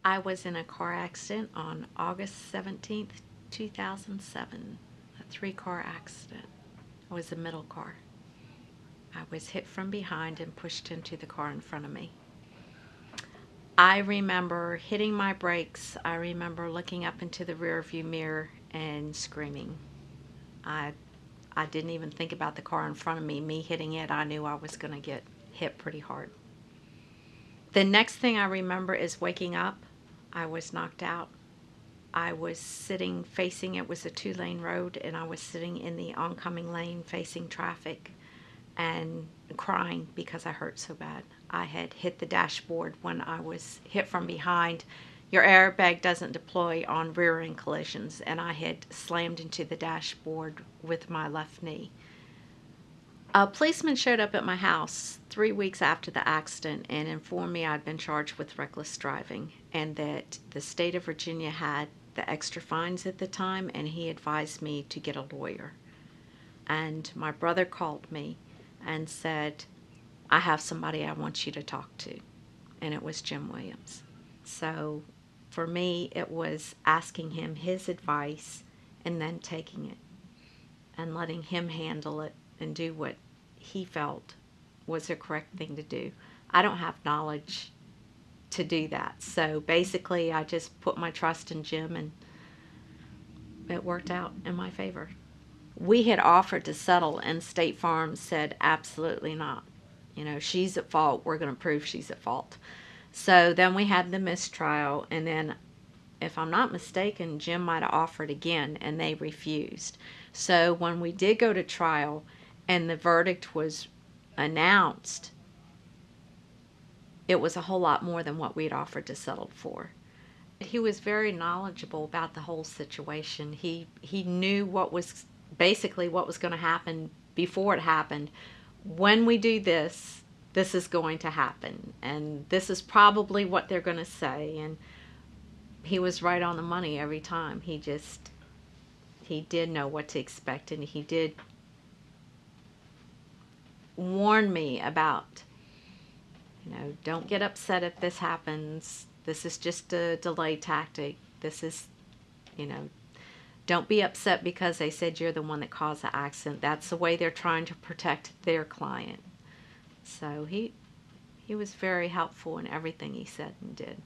I was in a car accident on August 17th, 2007. A three-car accident. I was the middle car. I was hit from behind and pushed into the car in front of me. I remember hitting my brakes. I remember looking up into the rearview mirror and screaming. I I didn't even think about the car in front of me. Me hitting it, I knew I was going to get hit pretty hard. The next thing I remember is waking up. I was knocked out. I was sitting facing, it was a two-lane road, and I was sitting in the oncoming lane facing traffic and crying because I hurt so bad. I had hit the dashboard when I was hit from behind. Your airbag doesn't deploy on rear-end collisions, and I had slammed into the dashboard with my left knee. A policeman showed up at my house 3 weeks after the accident and informed me I'd been charged with reckless driving and that the state of Virginia had the extra fines at the time, and he advised me to get a lawyer. And my brother called me and said, I have somebody I want you to talk to. And it was Jim Williams. So for me, it was asking him his advice and then taking it and letting him handle it and do what he felt was the correct thing to do. I don't have knowledge to do that. So basically, I just put my trust in Jim, and it worked out in my favor. We had offered to settle, and State Farm said absolutely not. You know, she's at fault. We're going to prove she's at fault. So then we had the mistrial, and then, if I'm not mistaken, Jim might have offered again, and they refused. So when we did go to trial and the verdict was announced, it was a whole lot more than what we'd offered to settle for. He was very knowledgeable about the whole situation. He knew what was basically what was going to happen before it happened. When we do this, this is going to happen, and this is probably what they're going to say. And he was right on the money every time. He did know what to expect, and he did warn me about, you know, don't get upset if this happens. This is just a delay tactic. This is, you know, don't be upset because they said you're the one that caused the accident. That's the way they're trying to protect their client. So he was very helpful in everything he said and did.